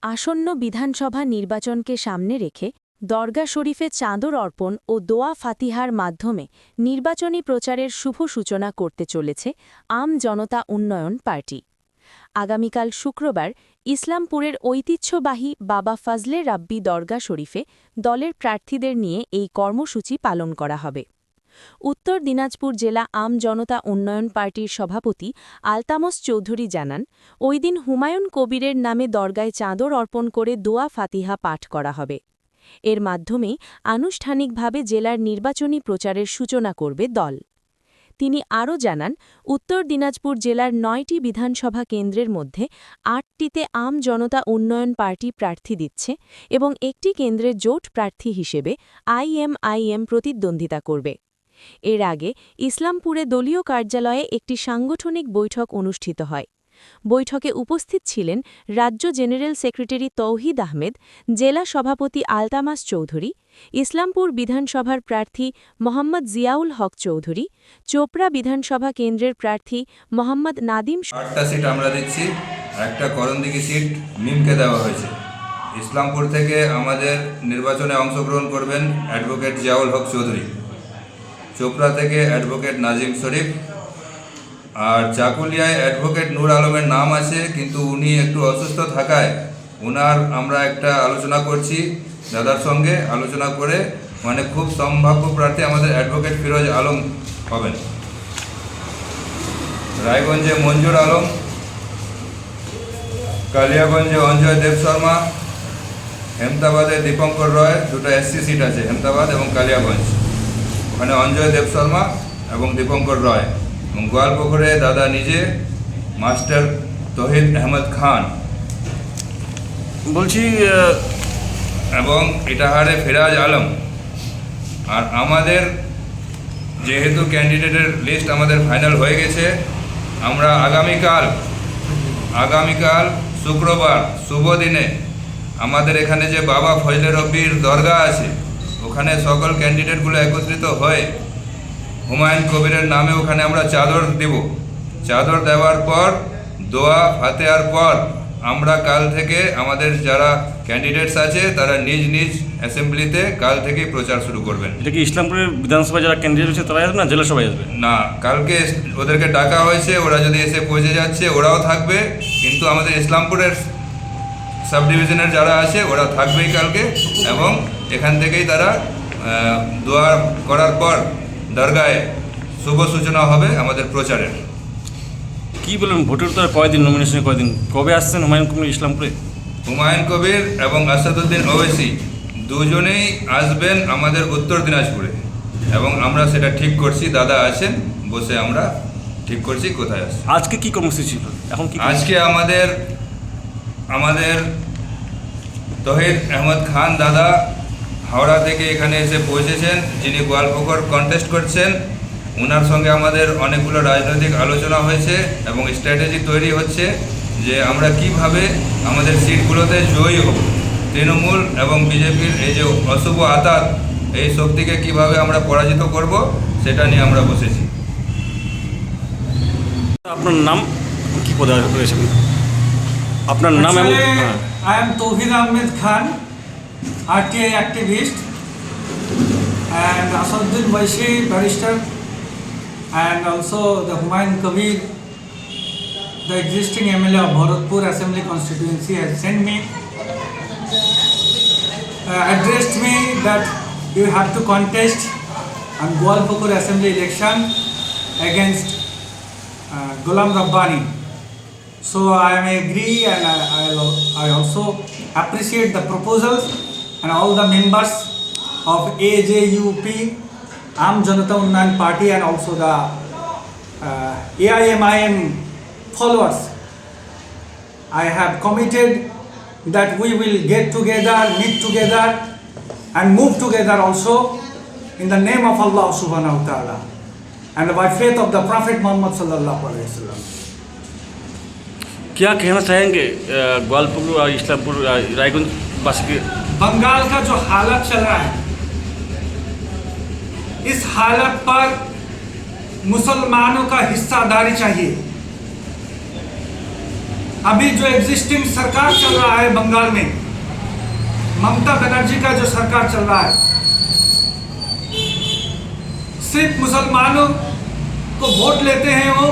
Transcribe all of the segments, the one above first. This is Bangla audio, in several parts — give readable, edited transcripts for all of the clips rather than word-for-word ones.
আসন্ন বিধানসভা নির্বাচনকে সামনে রেখে দরগা শরীফে চাঁদর অর্পণ ও দোয়া ফাতিহার মাধ্যমে নির্বাচনী প্রচারের শুভ সূচনা করতে চলেছে আম জনতা উন্নয়ন পার্টি। আগামীকাল শুক্রবার ইসলামপুরের ঐতিহ্যবাহী বাবা ফজলে রাব্বি দরগা শরীফে দলের প্রার্থীদের নিয়ে এই কর্মসূচি পালন করা হবে। উত্তর দিনাজপুর জেলা আম জনতা উন্নয়ন পার্টির সভাপতি আলতামস চৌধুরী জানান, ওই দিন হুমায়ুন কবিরের নামে দরগায় চাঁদর অর্পণ করে দোয়া ফাতিহা পাঠ করা হবে। এর মাধ্যমেই আনুষ্ঠানিকভাবে জেলার নির্বাচনী প্রচারের সূচনা করবে দল। তিনি আরও জানান, উত্তর দিনাজপুর জেলার ৯টি বিধানসভা কেন্দ্রের মধ্যে ৮টিতে আম জনতা উন্নয়ন পার্টি প্রার্থী দিচ্ছে এবং একটি কেন্দ্রের জোট প্রার্থী হিসেবে আইএমআইএম প্রতিদ্বন্দ্বিতা করবে। এর আগে ইসলামপুরে দলীয় কার্যালয়ে একটি সাংগঠনিক বৈঠক অনুষ্ঠিত হয়। বৈঠকে উপস্থিত ছিলেন রাজ্য জেনারেল সেক্রেটারি তৌহিদ আহমেদ, জেলা সভাপতি আলতামাস চৌধুরী, ইসলামপুর বিধানসভার প্রার্থী মোহাম্মদ জিয়াউল হক চৌধুরী, চোপড়া বিধানসভা কেন্দ্রের প্রার্থী মোহাম্মদ নাদিম। 8টা সিট আমরা দিচ্ছি, একটা করণদিঘি সিট মিমকে দেওয়া হয়েছে। ইসলামপুর থেকে আমাদের নির্বাচনে অংশগ্রহণ করবেন অ্যাডভোকেট জিয়াউল হক চৌধুরী, চোপড়া থেকে অ্যাডভোকেট নাজিম শরীফ, আর চাকুলিয়ায় অ্যাডভোকেট নূর আলমের নাম আছে, কিন্তু উনি একটু অসুস্থ থাকায় আমরা একটা আলোচনা করছি দাদার সঙ্গে, আলোচনা করে খুব সম্ভাব্য প্রার্থী আমাদের অ্যাডভোকেট ফিরোজ আলম হবেন। রায়গঞ্জে মঞ্জুর আলম, কালিয়াগঞ্জে অঞ্জয় দেব শর্মা, হেমতাবাদে দীপঙ্কর রয়, দুটো এসসি সিট আছে হেমতাবাদ এবং কালিয়াগঞ্জ, ওখানে অঞ্জয় দেব শর্মা এবং দীপঙ্কর রয়, এবং গোয়ালপুকুরে দাদা নিজে মাস্টার তহিদ আহমদ খান বলছি, এবং ইটাহারে ফিরাজ আলম। আর আমাদের যেহেতু ক্যান্ডিডেটের লিস্ট আমাদের ফাইনাল হয়ে গেছে, আমরা আগামীকাল শুক্রবার শুভ দিনে আমাদের এখানে যে বাবা ফজলে রব্বির দরগা আছে, ওখানে সকল ক্যান্ডিডেটগুলো একত্রিত হয়ে হুমায়ুন কবিরের নামে ওখানে আমরা চাদর দেব। চাদর দেওয়ার পর দোয়া ফাতেহার পর আমরা কাল থেকে আমাদের যারা ক্যান্ডিডেটস আছে তারা নিজ নিজ অ্যাসেম্বলিতে কাল থেকেই প্রচার শুরু করবেন। এটা কি ইসলামপুরের বিধানসভায় যারা ক্যান্ডিডেট আছে তারাই আসবে না জেলা সবাই আসবে? না, কালকে ওদেরকে ডাকা হয়েছে, ওরা যদি এসে পৌঁছে যাচ্ছে ওরাও থাকবে, কিন্তু আমাদের ইসলামপুরের সাব ডিভিশনের যারা আছে ওরা থাকবেই কালকে, এবং এখান থেকেই তারা দোয়া করার পর দরগায় শুভ সূচনা হবে আমাদের প্রচারের। কি বলবেন, ভোটের তো কয়দিন, নমিনেশনে কয়দিন, কবে আসছেন হুমায়ুন কবির ইসলামপুরে? হুমায়ুন কবির এবং আসাদুদ্দিন ওয়েসি দুজনেই আসবেন আমাদের উত্তর দিনাজপুরে, এবং আমরা সেটা ঠিক করছি, দাদা আছেন, বসে আমরা ঠিক করছি কোথায় আসছে। আজকে কি কর্মসূচি ছিল? এখন কি আজকে আমাদের তহিদ আহমদ খান দাদা হাওড়া থেকে এখানে এসে পৌঁছেছেন, যিনি গোয়ালপুকুর কন্টেস্ট করছেন। ওনার সঙ্গে আমাদের অনেকগুলো রাজনৈতিক আলোচনা হয়েছে এবং স্ট্র্যাটেজি তৈরি হচ্ছে যে আমরা কিভাবে আমাদের সিটগুলোতে জয়ী হব। তৃণমূল এবং বিজেপির এই যে অশুভ আতাত, এই শক্তিকে কিভাবে আমরা পরাজিত করব, সেটা নিয়ে আমরা বসেছি। আপনার নাম কি পদে রয়েছেন? আপনার নাম? I am Tawhid Ahmed Khan, RTI activist, and Asaduddin Waisi, barrister, and also the Humayun Kabir, the existing MLA of Bharatpur Assembly constituency, has sent me, addressed me that you have to contest on Goalpukur Assembly election against Ghulam Rabbani. So I am agree, and I also appreciate the proposals and all the members of AJUP, Am Janata Unnayan Party, and also the AIMIM followers. I have committed that we will get together, meet together, and move together also in the name of Allah Subhanahu wa Ta'ala and by faith of the Prophet Muhammad Sallallahu Alaihi Wasallam. क्या कहना चाहेंगे गोपालपुर और इस्लामपुर रायगंज वासी के? बंगाल का जो हालत चल रहा है, इस हालत पर मुसलमानों का हिस्सादारी चाहिए। अभी जो एग्जिस्टिंग सरकार चल रहा है बंगाल में, ममता बनर्जी का जो सरकार चल रहा है, सिर्फ मुसलमानों को वोट लेते हैं वो,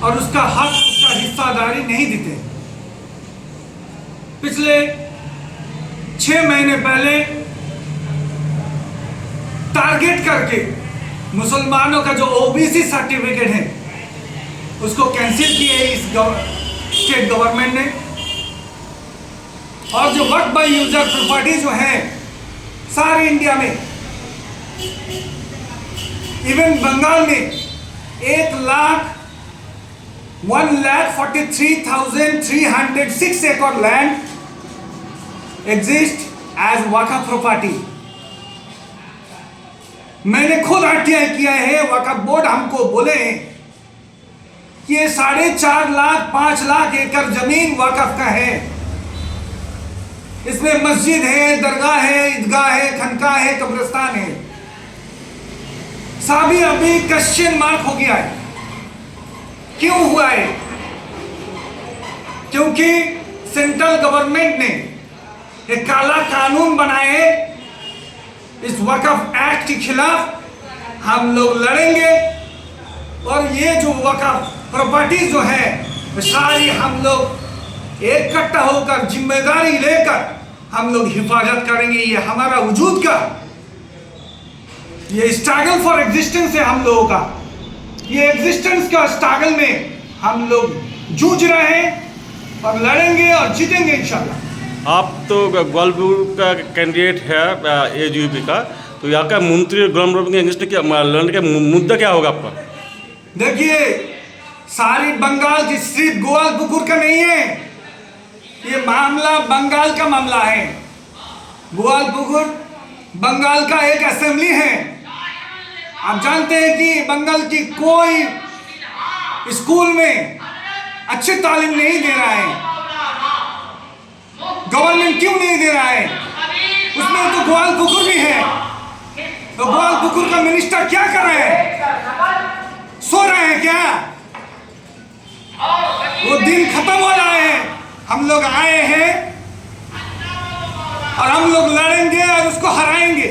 और उसका हक, उसका हिस्सादारी नहीं देते। पिछले 6 महीने पहले टारगेट करके मुसलमानों का जो ओबीसी सर्टिफिकेट है उसको कैंसिल किए इस स्टेट गवर्नमेंट ने। और जो वक्फ बाय यूजर प्रॉपर्टी जो है सारे इंडिया में, इवन बंगाल में 1,43,306 एकड़ लैंड एग्जिस्ट एज वक्फ प्रॉपर्टी। मैंने खुद आरटीआई किया है, वक्फ बोर्ड हमको बोले कि ये 4.5 लाख 5 लाख एकड़ जमीन वक्फ का है। इसमें मस्जिद है, दरगाह है, ईदगाह है, खनका है, कब्रिस्तान है। सभी अभी क्वेश्चन मार्क हो गया है। क्यों हुआ है? क्योंकि सेंट्रल गवर्नमेंट ने एक काला कानून बनाए। इस वक्फ एक्ट के खिलाफ हम लोग लड़ेंगे और ये जो वक्फ प्रॉपर्टी जो है सारी हम लोग इकट्ठा होकर जिम्मेदारी लेकर हम लोग हिफाजत करेंगे। ये हमारा वजूद का, ये स्ट्रगल फॉर एग्जिस्टेंस है हम लोगों का। ये एग्जिस्टेंस का स्ट्रगल में हम लोग जूझ रहे हैं और लड़ेंगे और जीतेंगे इंशाल्लाह। आप तो ग्वालपुर का कैंडिडेट है एजीपी का, तो यहाँ का मंत्री गुलाम रब्बानी के अगेंस्ट क्या लड़ने का मुद्दा क्या होगा आपका? देखिए, सारी बंगाल की सिर्फ ग्वालपुर का नहीं है, ये मामला बंगाल का मामला है। ग्वालपुर बंगाल का एक असेंबली है। आप जानते हैं कि बंगाल की कोई स्कूल में अच्छी तालीम नहीं दे रहा है। गवर्नमेंट क्यों नहीं दे रहा है? उसमें तो ग्वालपुर भी है। तो ग्वालपुर का मिनिस्टर क्या कर रहे हैं? सो रहे हैं क्या? वो दिन खत्म हो रहा है। हम लोग आए हैं और हम लोग लड़ेंगे और उसको हराएंगे।